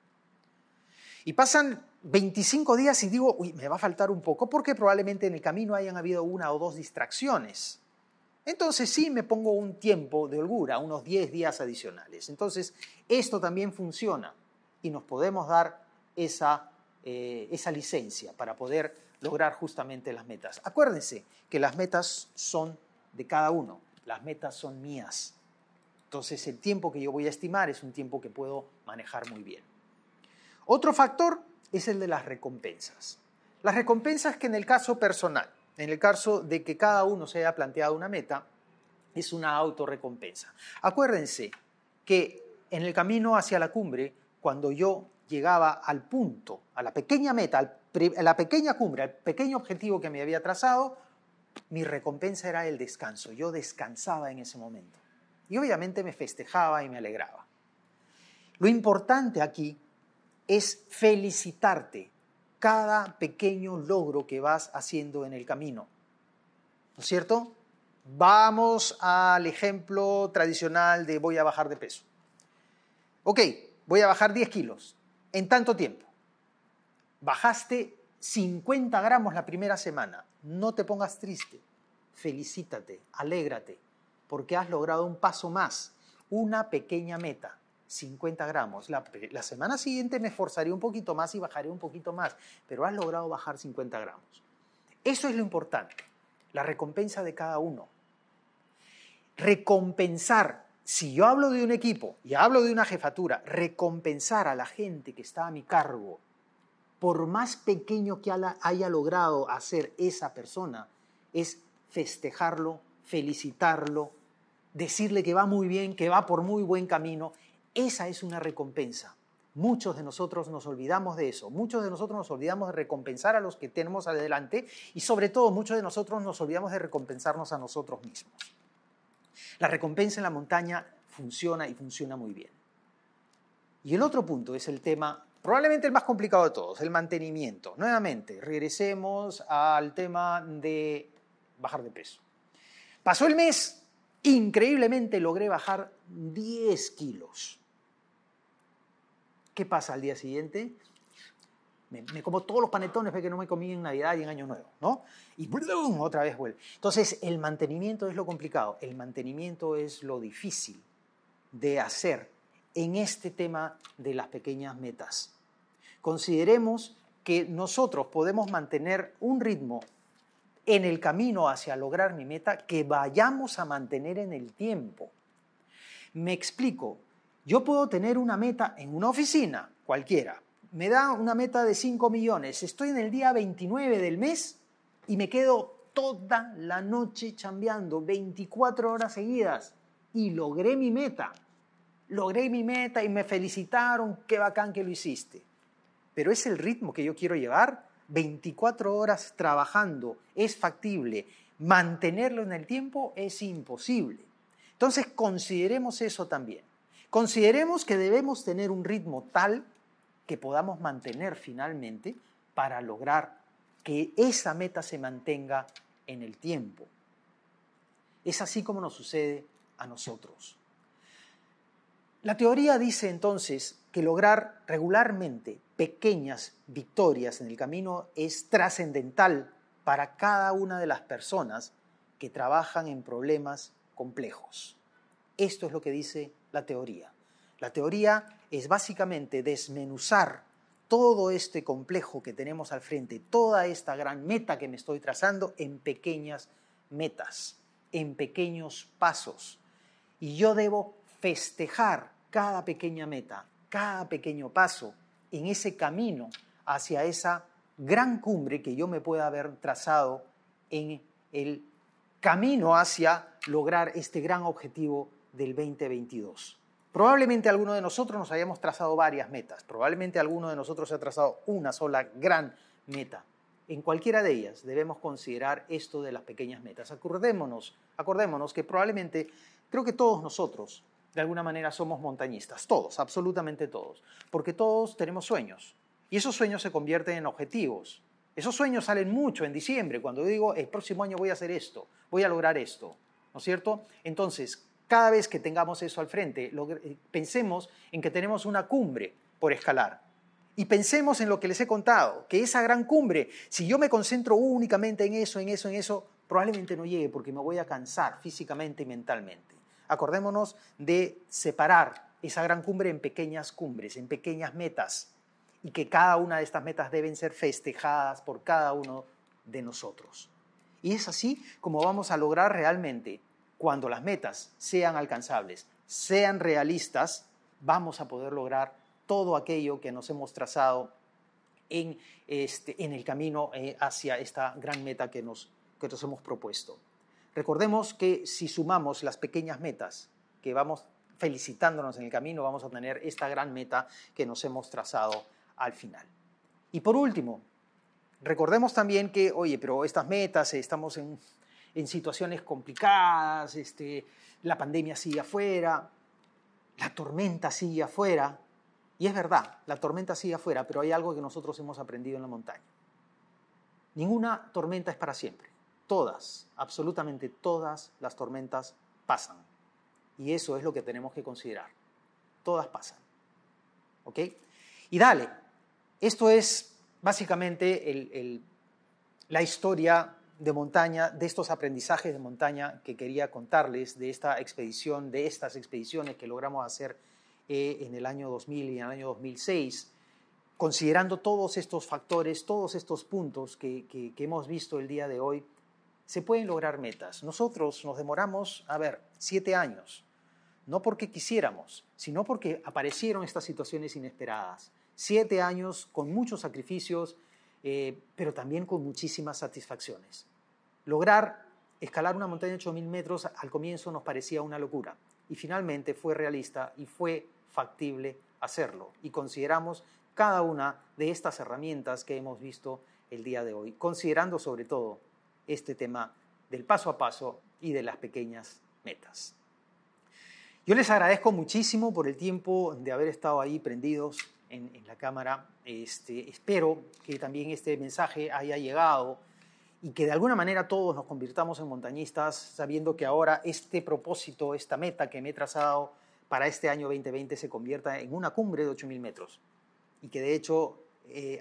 Y pasan 25 días y digo, uy, me va a faltar un poco porque probablemente en el camino hayan habido 1 o 2 distracciones. Entonces sí me pongo un tiempo de holgura, unos 10 días adicionales. Entonces esto también funciona y nos podemos dar esa licencia para poder lograr justamente las metas. Acuérdense que las metas son de cada uno, las metas son mías. Entonces el tiempo que yo voy a estimar es un tiempo que puedo manejar muy bien. Otro factor es el de las recompensas. Las recompensas que en el caso personal, en el caso de que cada uno se haya planteado una meta, es una autorrecompensa. Acuérdense que en el camino hacia la cumbre, cuando yo llegaba al punto, a la pequeña meta, a la pequeña cumbre, al pequeño objetivo que me había trazado, mi recompensa era el descanso. Yo descansaba en ese momento. Y obviamente me festejaba y me alegraba. Lo importante aquí es felicitarte cada pequeño logro que vas haciendo en el camino. ¿No es cierto? Vamos al ejemplo tradicional de voy a bajar de peso. Ok, voy a bajar 10 kilos en tanto tiempo. Bajaste 50 gramos la primera semana. No te pongas triste. Felicítate, alégrate, porque has logrado un paso más, una pequeña meta. 50 gramos. La semana siguiente me esforzaré un poquito más y bajaré un poquito más, pero has logrado bajar 50 gramos. Eso es lo importante, la recompensa de cada uno. Recompensar, si yo hablo de un equipo y hablo de una jefatura, recompensar a la gente que está a mi cargo, por más pequeño que haya logrado hacer esa persona, es festejarlo, felicitarlo, decirle que va muy bien, que va por muy buen camino. Esa es una recompensa. Muchos de nosotros nos olvidamos de eso. Muchos de nosotros nos olvidamos de recompensar a los que tenemos adelante y sobre todo muchos de nosotros nos olvidamos de recompensarnos a nosotros mismos. La recompensa en la montaña funciona y funciona muy bien. Y el otro punto es el tema, probablemente el más complicado de todos, el mantenimiento. Nuevamente, regresemos al tema de bajar de peso. Pasó el mes, increíblemente logré bajar 10 kilos. ¿Qué pasa al día siguiente? Me como todos los panetones que no me comí en Navidad y en Año Nuevo, ¿no? Y ¡blum! Otra vez vuelve. Entonces, el mantenimiento es lo complicado. El mantenimiento es lo difícil de hacer en este tema de las pequeñas metas. Consideremos que nosotros podemos mantener un ritmo en el camino hacia lograr mi meta que vayamos a mantener en el tiempo. Me explico. Yo puedo tener una meta en una oficina, cualquiera. Me da una meta de 5 millones. Estoy en el día 29 del mes y me quedo toda la noche chambeando, 24 horas seguidas. Y logré mi meta. Logré mi meta y me felicitaron. Qué bacán que lo hiciste. Pero ¿es el ritmo que yo quiero llevar? 24 horas trabajando. ¿Es factible? Mantenerlo en el tiempo es imposible. Entonces consideremos eso también. Consideremos que debemos tener un ritmo tal que podamos mantener finalmente para lograr que esa meta se mantenga en el tiempo. Es así como nos sucede a nosotros. La teoría dice entonces que lograr regularmente pequeñas victorias en el camino es trascendental para cada una de las personas que trabajan en problemas complejos. Esto es lo que dice la teoría. La teoría es básicamente desmenuzar todo este complejo que tenemos al frente, toda esta gran meta que me estoy trazando en pequeñas metas, en pequeños pasos. Y yo debo festejar cada pequeña meta, cada pequeño paso en ese camino hacia esa gran cumbre que yo me pueda haber trazado en el camino hacia lograr este gran objetivo del 2022. Probablemente alguno de nosotros nos hayamos trazado varias metas, probablemente alguno de nosotros se ha trazado una sola gran meta. En cualquiera de ellas debemos considerar esto de las pequeñas metas. Acordémonos que probablemente, creo que todos nosotros, de alguna manera somos montañistas, todos, absolutamente todos, porque todos tenemos sueños y esos sueños se convierten en objetivos. Esos sueños salen mucho en diciembre, cuando digo el próximo año voy a hacer esto, voy a lograr esto, ¿no es cierto? Entonces, cada vez que tengamos eso al frente, pensemos en que tenemos una cumbre por escalar. Y pensemos en lo que les he contado, que esa gran cumbre, si yo me concentro únicamente en eso, probablemente no llegue porque me voy a cansar físicamente y mentalmente. Acordémonos de separar esa gran cumbre en pequeñas cumbres, en pequeñas metas, y que cada una de estas metas deben ser festejadas por cada uno de nosotros. Y es así como vamos a lograr realmente, cuando las metas sean alcanzables, sean realistas, vamos a poder lograr todo aquello que nos hemos trazado en el camino hacia esta gran meta que nos hemos propuesto. Recordemos que si sumamos las pequeñas metas que vamos felicitándonos en el camino, vamos a tener esta gran meta que nos hemos trazado al final. Y por último, recordemos también que, pero estas metas, estamos en situaciones complicadas, la pandemia sigue afuera, la tormenta sigue afuera. Y es verdad, la tormenta sigue afuera, pero hay algo que nosotros hemos aprendido en la montaña. Ninguna tormenta es para siempre. Todas, absolutamente todas las tormentas pasan. Y eso es lo que tenemos que considerar. Todas pasan. ¿Ok? Y dale, esto es básicamente la historia de montaña, de estos aprendizajes de montaña que quería contarles, de esta expedición, de estas expediciones que logramos hacer en el año 2000 y en el año 2006, considerando todos estos factores, todos estos puntos que hemos visto el día de hoy, se pueden lograr metas. Nosotros nos demoramos, 7 años, no porque quisiéramos, sino porque aparecieron estas situaciones inesperadas. 7 años con muchos sacrificios, pero también con muchísimas satisfacciones. Lograr escalar una montaña de 8.000 metros al comienzo nos parecía una locura y finalmente fue realista y fue factible hacerlo. Y consideramos cada una de estas herramientas que hemos visto el día de hoy, considerando sobre todo este tema del paso a paso y de las pequeñas metas. Yo les agradezco muchísimo por el tiempo de haber estado ahí prendidos en la cámara. Espero que también este mensaje haya llegado y que de alguna manera todos nos convirtamos en montañistas, sabiendo que ahora este propósito, esta meta que me he trazado para este año 2020 se convierta en una cumbre de 8.000 metros y que de hecho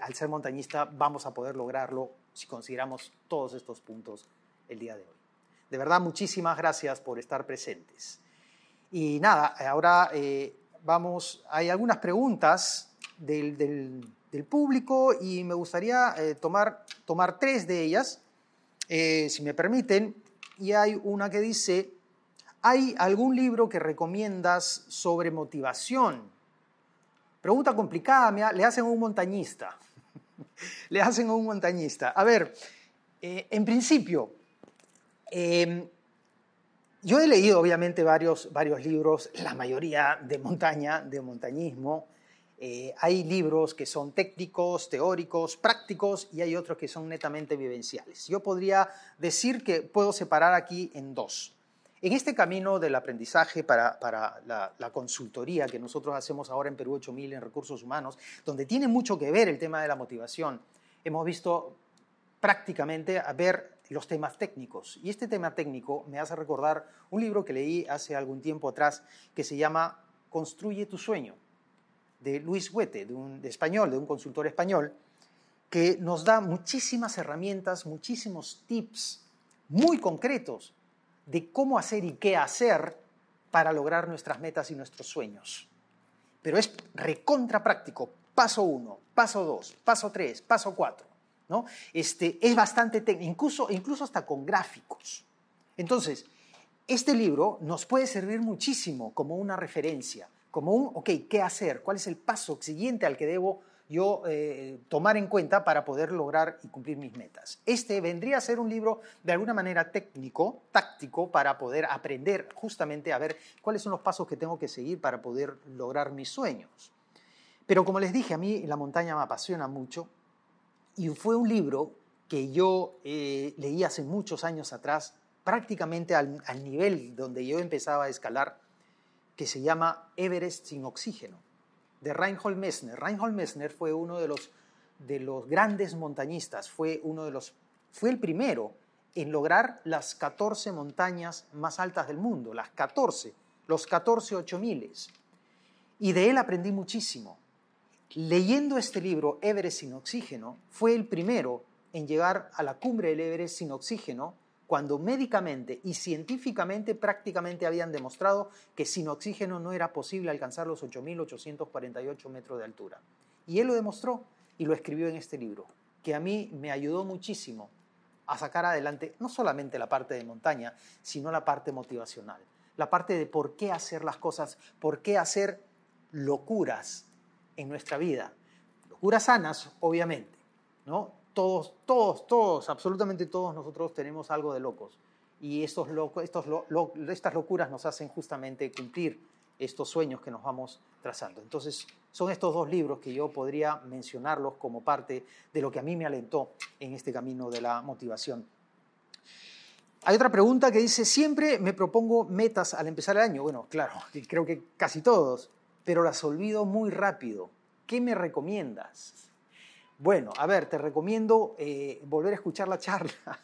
al ser montañista vamos a poder lograrlo si consideramos todos estos puntos el día de hoy. De verdad, muchísimas gracias por estar presentes. Y nada, ahora hay algunas preguntas del público y me gustaría tomar 3 de ellas, si me permiten. Y hay una que dice: ¿hay algún libro que recomiendas sobre motivación? Pregunta complicada, le hacen a un montañista. Le hacen a un montañista. A ver, en principio, yo he leído obviamente varios libros, la mayoría de montaña, de montañismo. Hay libros que son técnicos, teóricos, prácticos y hay otros que son netamente vivenciales. Yo podría decir que puedo separar aquí en 2. En este camino del aprendizaje para la consultoría que nosotros hacemos ahora en Perú 8000 en recursos humanos, donde tiene mucho que ver el tema de la motivación, hemos visto prácticamente a ver los temas técnicos. Y este tema técnico me hace recordar un libro que leí hace algún tiempo atrás que se llama Construye tu sueño, de Luis Huete, de un consultor español, que nos da muchísimas herramientas, muchísimos tips muy concretos de cómo hacer y qué hacer para lograr nuestras metas y nuestros sueños. Pero es recontra práctico. paso 1, paso 2, paso 3, paso 4, ¿no? Es bastante técnico, incluso hasta con gráficos. Entonces, este libro nos puede servir muchísimo como una referencia, como ok, ¿qué hacer? ¿Cuál es el paso siguiente al que debo yo tomar en cuenta para poder lograr y cumplir mis metas? Este vendría a ser un libro de alguna manera técnico, táctico, para poder aprender justamente a ver cuáles son los pasos que tengo que seguir para poder lograr mis sueños. Pero como les dije, a mí la montaña me apasiona mucho y fue un libro que yo leí hace muchos años atrás, prácticamente al nivel donde yo empezaba a escalar, que se llama Everest sin oxígeno, de Reinhold Messner. Reinhold Messner fue uno de los grandes montañistas, fue el primero en lograr las 14 montañas más altas del mundo, los 14 8000. Y de él aprendí muchísimo. Leyendo este libro, Everest sin oxígeno, fue el primero en llegar a la cumbre del Everest sin oxígeno, cuando médicamente y científicamente prácticamente habían demostrado que sin oxígeno no era posible alcanzar los 8.848 metros de altura. Y él lo demostró y lo escribió en este libro, que a mí me ayudó muchísimo a sacar adelante no solamente la parte de montaña, sino la parte motivacional, la parte de por qué hacer las cosas, por qué hacer locuras en nuestra vida. Locuras sanas, obviamente, ¿no? Todos, absolutamente todos nosotros tenemos algo de locos. Y estas locuras nos hacen justamente cumplir estos sueños que nos vamos trazando. Entonces, son estos dos libros que yo podría mencionarlos como parte de lo que a mí me alentó en este camino de la motivación. Hay otra pregunta que dice, siempre me propongo metas al empezar el año. Bueno, claro, creo que casi todos, pero las olvido muy rápido. ¿Qué me recomiendas? Bueno, a ver, te recomiendo volver a escuchar la charla.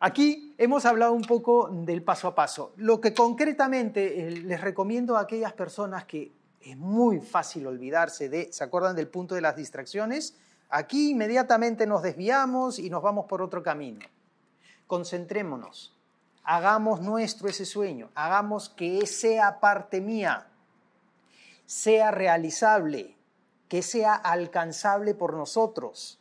Aquí hemos hablado un poco del paso a paso. Lo que concretamente les recomiendo a aquellas personas que es muy fácil olvidarse de, ¿se acuerdan del punto de las distracciones? Aquí inmediatamente nos desviamos y nos vamos por otro camino. Concentrémonos, hagamos nuestro ese sueño, hagamos que sea parte mía, sea realizable, que sea alcanzable por nosotros.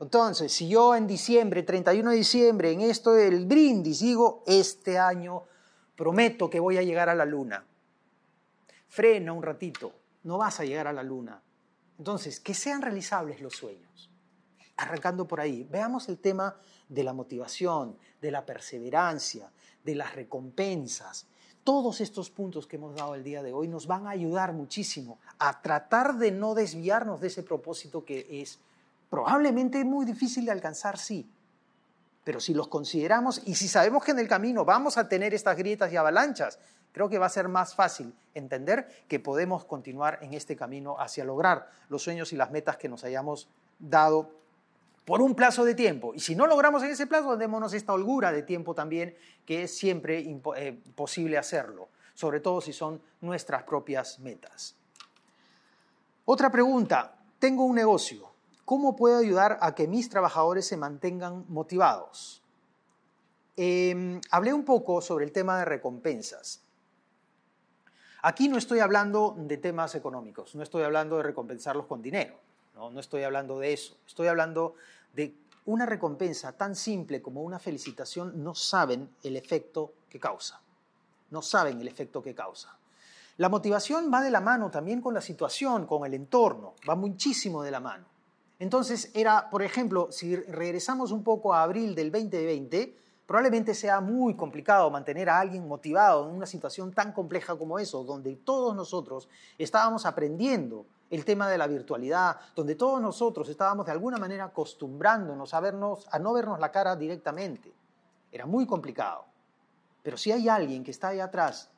Entonces, si yo en diciembre, 31 de diciembre, en esto del brindis, digo, este año prometo que voy a llegar a la luna. Frena un ratito, no vas a llegar a la luna. Entonces, que sean realizables los sueños. Arrancando por ahí, veamos el tema de la motivación, de la perseverancia, de las recompensas. Todos estos puntos que hemos dado el día de hoy nos van a ayudar muchísimo a tratar de no desviarnos de ese propósito que es probablemente muy difícil de alcanzar, sí. Pero si los consideramos y si sabemos que en el camino vamos a tener estas grietas y avalanchas, creo que va a ser más fácil entender que podemos continuar en este camino hacia lograr los sueños y las metas que nos hayamos dado por un plazo de tiempo. Y si no logramos en ese plazo, démonos esta holgura de tiempo también, que es siempre posible hacerlo, sobre todo si son nuestras propias metas. Otra pregunta, tengo un negocio, ¿cómo puedo ayudar a que mis trabajadores se mantengan motivados? Hablé un poco sobre el tema de recompensas. Aquí no estoy hablando de temas económicos, no estoy hablando de recompensarlos con dinero. No estoy hablando de eso, estoy hablando de una recompensa tan simple como una felicitación. No saben el efecto que causa, La motivación va de la mano también con la situación, con el entorno, va muchísimo de la mano. Entonces por ejemplo, si regresamos un poco a abril del 2020, probablemente sea muy complicado mantener a alguien motivado en una situación tan compleja como eso, donde todos nosotros estábamos aprendiendo el tema de la virtualidad, donde todos nosotros estábamos de alguna manera acostumbrándonos a no vernos la cara directamente. Era muy complicado. Pero si hay alguien que está ahí atrás,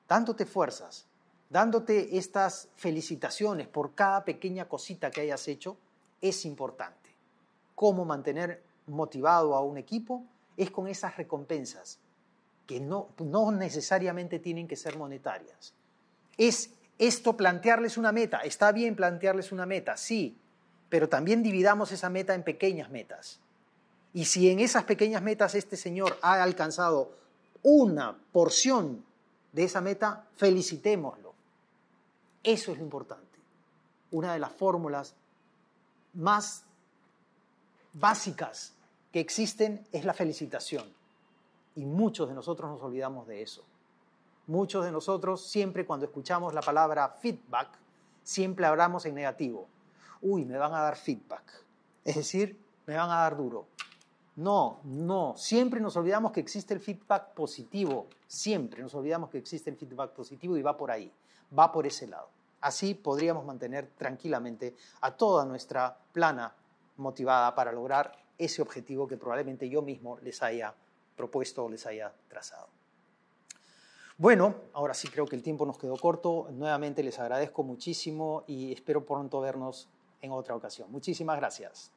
dándote fuerzas, dándote estas felicitaciones por cada pequeña cosita que hayas hecho, es importante. ¿Cómo mantener motivado a un equipo? Es con esas recompensas, que no necesariamente tienen que ser monetarias. Es esto, plantearles una meta. Está bien plantearles una meta, sí, pero también dividamos esa meta en pequeñas metas. Y si en esas pequeñas metas este señor ha alcanzado una porción de esa meta, felicitémoslo. Eso es lo importante. una de las fórmulas más básicas que existen es la felicitación. Y muchos de nosotros nos olvidamos de eso. Muchos de nosotros siempre cuando escuchamos la palabra feedback, siempre hablamos en negativo. Uy, me van a dar feedback. Es decir, me van a dar duro. No, siempre nos olvidamos que existe el feedback positivo. Siempre nos olvidamos que existe el feedback positivo y va por ahí, va por ese lado. Así podríamos mantener tranquilamente a toda nuestra plana motivada para lograr ese objetivo que probablemente yo mismo les haya propuesto o les haya trazado. Bueno, ahora sí creo que el tiempo nos quedó corto. Nuevamente les agradezco muchísimo y espero pronto vernos en otra ocasión. Muchísimas gracias.